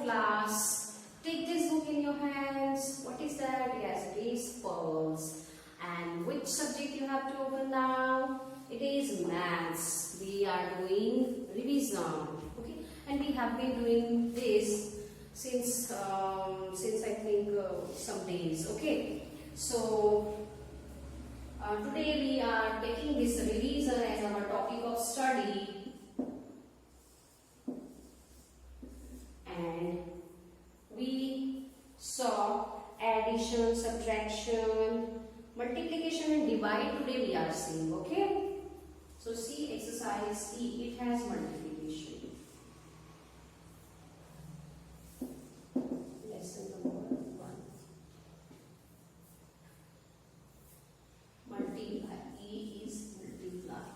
class. Take this book in your hands. What is that? Yes, it is pearls. And which subject you have to open now? It is maths. We are doing revision. Okay, and we have been doing this since I think some days. Okay, so today we are taking this revision as our topic of study. And we saw addition, subtraction, multiplication and divide. Today we are seeing. Okay, so see exercise E, it has multiplication. Lesson number 1. Multiply. E is multiply.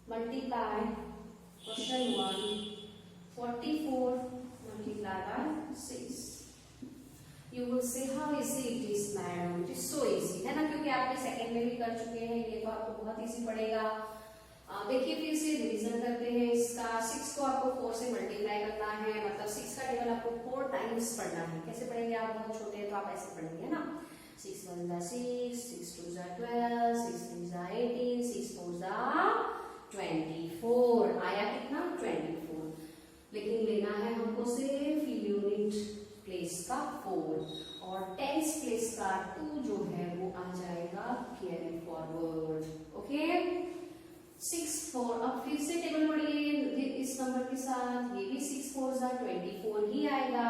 Multiply. Question 1. 44 multiplied by 6. You will say how easy it is, madam. It is so easy, है ना, क्योंकि आपने second में भी कर चुके हैं, ये तो आपको बहुत इजी पड़ेगा. देखिए फिर से रिवीजन करते हैं इसका. 6 को आपको 4 से मल्टीप्लाई करना है, मतलब 6 का टेबल आपको 4 टाइम्स पढ़ना है. कैसे पढ़ेंगे? आप बहुत छोटे हैं तो आप ऐसे पढ़ेंगे, है ना. 6 1 = 6, 6 2 = 12, 6 3 = 18, 6 4 = 24. आया कितना? 24. लेकिन लेना है हमको सिर्फ यूनिट प्लेस का 4 और टेंस प्लेस का 2 जो है वो आ जाएगा कैरी फॉरवर्ड. ओके, 6 4. अब फिर से टेबल बढ़िए इस नंबर के साथ. ये भी 6 4 = 24 ही आएगा.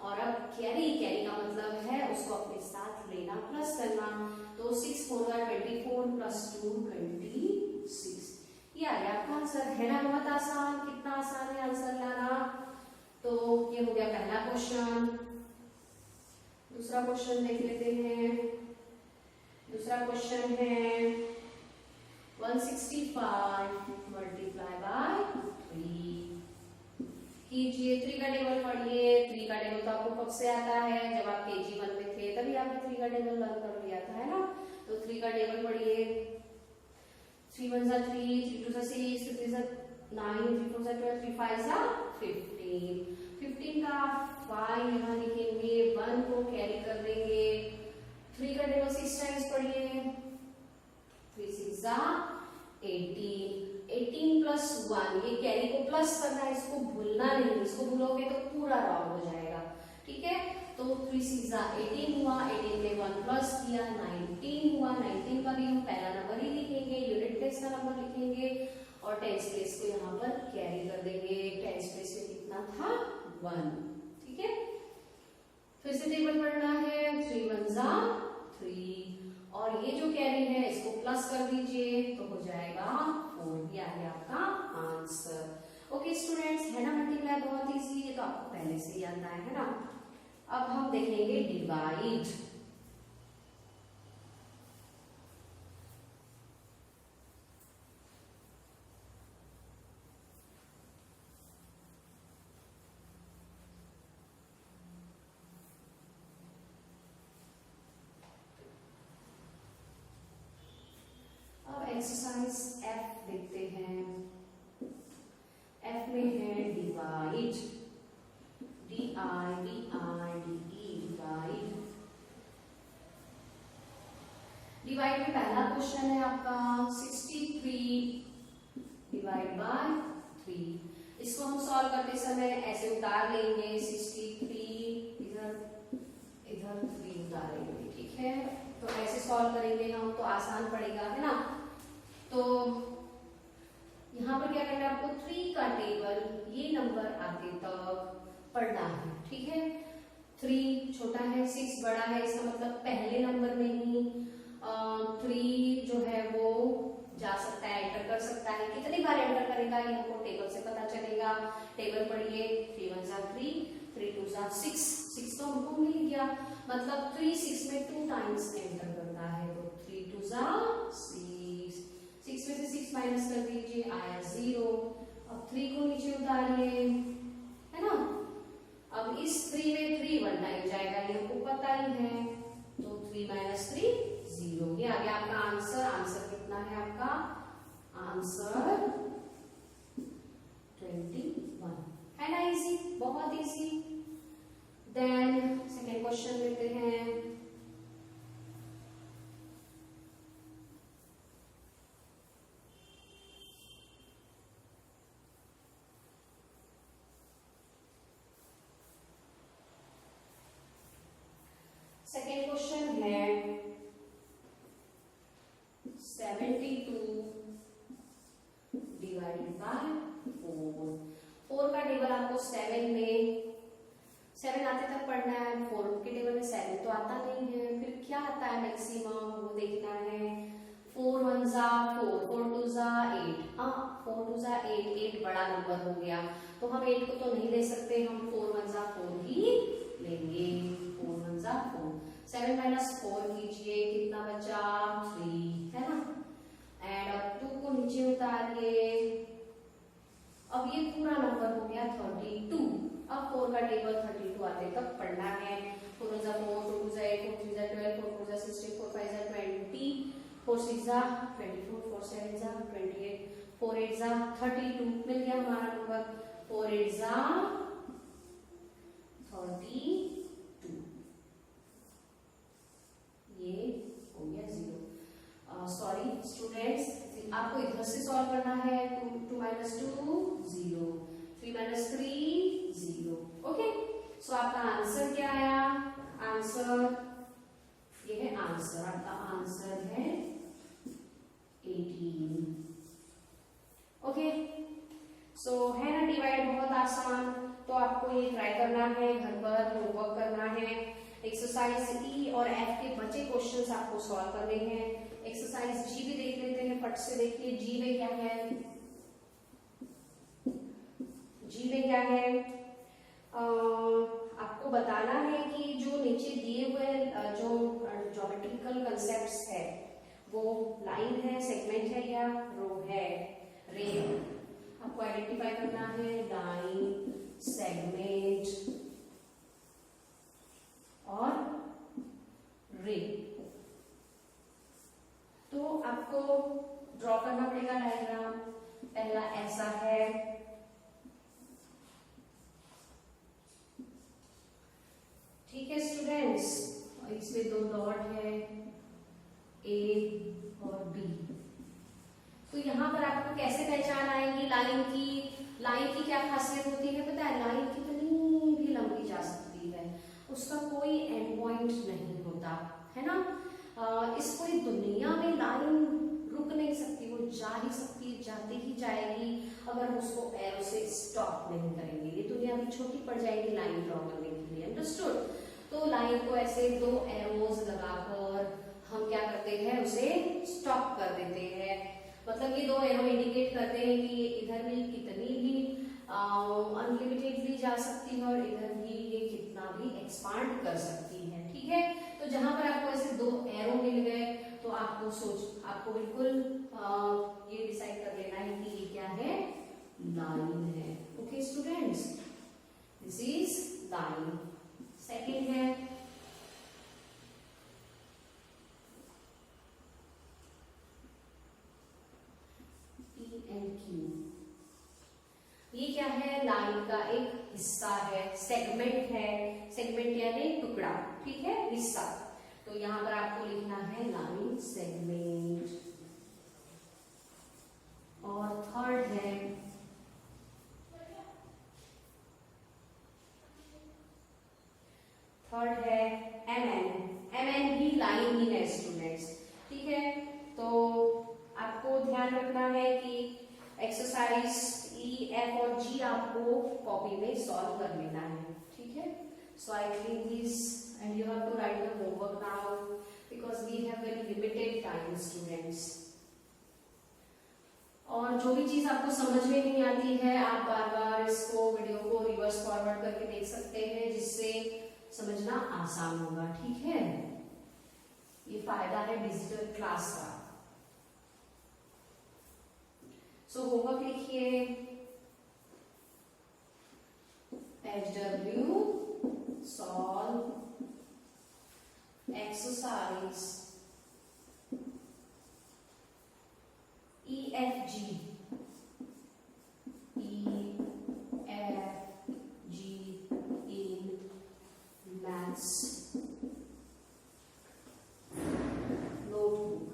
और अब कैरी का मतलब है उसको अपने साथ लेना, प्लस करना. तो 6 4 = 24 प्लस 2 26. ये आ गया आपका आंसर. है ना बहुत आसान. कितना आसान है आंसर लाना. तो ये हो गया पहला क्वेश्चन. दूसरा क्वेश्चन देख लेते हैं. दूसरा क्वेश्चन है 165 मल्टीप्लाई बाय 3. कीजिए. 3 का टेबल पढ़िए. 3 का टेबल तो आपको कब से आता है? जब आप केजी 1 में थे तभी आपने 3 का टेबल लर्न कर लिया था, है ना. तो 3 का टेबल पढ़िए. 3 1 = 3, 3 2 = 6, 3 3 = 9, 3 4 = 12, 3 5 = 15. 15 का 5 यहाँ लिखेंगे, 1 को कैरी कर देंगे. 3 का टेबल 6 टाइम्स पढ़िए. 3 6 = 18. 18 प्लस 1, ये कैरी को प्लस करना है, इसको भूलना नहीं. इसको भूलोगे तो पूरा रॉन्ग हो जाएगा. ठीक है. तो 3 6 = 18 हुआ. 18 में 1 प्लस किया 19 हुआ. 19 का भी हम पहला नंबर ही लिखेंगे, यूनिट प्लेस का नंबर लिखेंगे और टेंस प्लेस को यहाँ पर कैरी कर देंगे. टेंस प्लेस में कितना था? 1. ठीक है. फिर से टेबल पढ़ना है. 3 1 = 3 और ये जो कैरी है इसको प्लस कर दीजिए तो हो जाएगा 4. ये आ गया आपका आंसर. ओके स्टूडेंट्स, है ना मल्टीप्लाई बहुत इजी. ये तो आपको पहले से ही आता है ना. अब हम देखेंगे डिवाइड. अब एक्सरसाइज F देखते हैं. F में है डिवाइड. डिवाइड. डिवाइड में पहला क्वेश्चन है आपका 63 डिवाइड बाय 3. इसको हम सॉल्व करते समय ऐसे उतार लेंगे. 63 इधर 3 उतारेंगे. ठीक है. तो ऐसे सॉल्व करेंगे हम तो आसान पड़ेगा, है ना. तो यहाँ पर क्या करना है आपको? 3 का टेबल ये नंबर आते तक पढ़ना है. ठीक है. 3 छोटा है, 6 बड़ा है, इसका मतलब पहले नंबर में ही 3 जो है वो जा सकता है, एंटर कर सकता है. कितनी बार एंटर करेगा ये हमको टेबल से पता चलेगा. टेबल पढ़िए. 3 1 = 3, 3 2 = 6. 6 तो हमको मिल गया, मतलब 3 6 में 2 टाइम्स एंटर करता है. तो 3 2 = 6. 6 में से 6 माइनस कर दीजिए, आया 0. अब 3 को नीचे उतारिए, है ना. अब इस 3 में 3 1 टाइम जाएगा, ये हमको पता ही है. तो 3 - 3 0. ये आ गया आपका आंसर. आंसर कितना है आपका? आंसर इजी, बहुत इजी। देन सेकेंड क्वेश्चन लेते हैं। सेकेंड क्वेश्चन है 72 डिवाइडेड बाय 4। 4 का टेबल आपको 7 में 7 आते तक पढ़ना है, 4 के टेबल में 7 तो आता नहीं है, फिर क्या आता है मैक्सिमम वो देखना है। 4 1 जा 4, 4 2 जा 8, हाँ 4 2 जा 8, 8 बड़ा नंबर हो गया तो हम 8 को तो नहीं ले सकते, हम 4 1 जा 4 ही लेंगे। 4 1 जा 4, 7 माइनस 4 कीजिए, कितना बचा 3, है ना। एंड अब 2 को नीचे उतारिए, अब ये पूरा नंबर हो गया 32। अब 4 का टेबल 32 आते तक पढ़ना है। 4 1 जा 4, 2 2 जा 8, 4 3 जा 12, 4 4 जा 16, 4 5 जा 20, 4 6 जा 24, 4 7 जा 28, 4 8 जा 32, मिल गया हमारा नंबर। 4 8 जा 32, ये हो गया 0। सॉरी स्टूडेंट्स, आपको इधर से सॉल्व करना है। 2 माइनस 2 0, 3 माइनस 3 0। ओके, सो आपका आंसर क्या आया? आंसर ये है, आंसर आपका आंसर है 18। ओके, सो है ना डिवाइड बहुत आसान, तो आपको ये ट्राई करना है, घर पर होमवर्क करना है। एक्सरसाइज ई और एफ के बचे क्वेश्चंस आपको सॉल्व करने हैं। एक्सरसाइज जी भी देख लेते हैं, फट से देखिए जी में क्या है। जी में क्या है, आपको बताना है कि जो नीचे दिए हुए जो ज्योमेट्रिकल कंसेप्ट्स है वो लाइन है, सेगमेंट है या रो है, रे। आपको आइडेंटिफाई करना है लाइन, सेगमेंट और रे। तो आपको ड्रॉ करना पड़ेगा डायग्राम। पहला ऐसा है, ठीक है स्टूडेंट्स, इसमें 2 डॉट है ए और बी। तो यहाँ पर आपको कैसे पहचान आएगी लाइन की? लाइन की क्या खासियत होती है पता है? लाइन कितनी भी लंबी जा सकती है, उसका कोई एंड पॉइंट नहीं होता, है ना। इस पूरी दुनिया में लाइन रुक नहीं सकती, वो जा ही सकती, जाती ही जाएगी अगर हम उसको एरो से स्टॉप नहीं करेंगे। ये दुनिया भी छोटी पड़ जाएगी लाइन ड्रॉ करने के लिए, अंडरस्टूड। तो लाइन को ऐसे 2 एरोज लगाकर हम क्या करते हैं, उसे स्टॉप कर देते हैं। मतलब ये 2 एरो इंडिकेट करते हैं कि ये इधर भी कितनी भी अनलिमिटेडली जा सकती है और इधर भी ये कितना भी एक्सपांड कर सकती है, ठीक है। तो जहां पर आपको ऐसे 2 एरो मिल गए तो आपको बिल्कुल ये डिसाइड कर लेना है कि ये क्या है, लाइन है। Okay students, this is line. Second है पी एंड क्यू। ये क्या है? लाइन का एक हिस्सा है, सेगमेंट है। सेगमेंट यानी टुकड़ा, ठीक है, हिस्सा। तो यहां पर आपको लिखना है लाइन सेगमेंट। और थर्ड है एम एन भी लाइन ही है स्टूडेंट्स, ठीक है। तो आपको ध्यान रखना है कि एक्सरसाइज ई एफ और जी आपको कॉपी में सॉल्व कर लेना है, ठीक है। So I think this and you have to write the homework now because we have very limited time students. और जो भी चीज आपको समझ में नहीं आती है, आप बार बार इसको वीडियो को रिवर्स फॉरवर्ड करके देख सकते हैं, जिससे समझना आसान होगा, ठीक है। ये फायदा है डिजिटल क्लास का। सो होमवर्क लिखिए, HW solve exercise EFG, EFG maths notebook.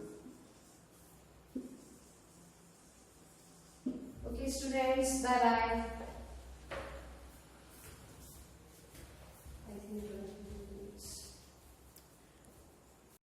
Okay students, bye bye.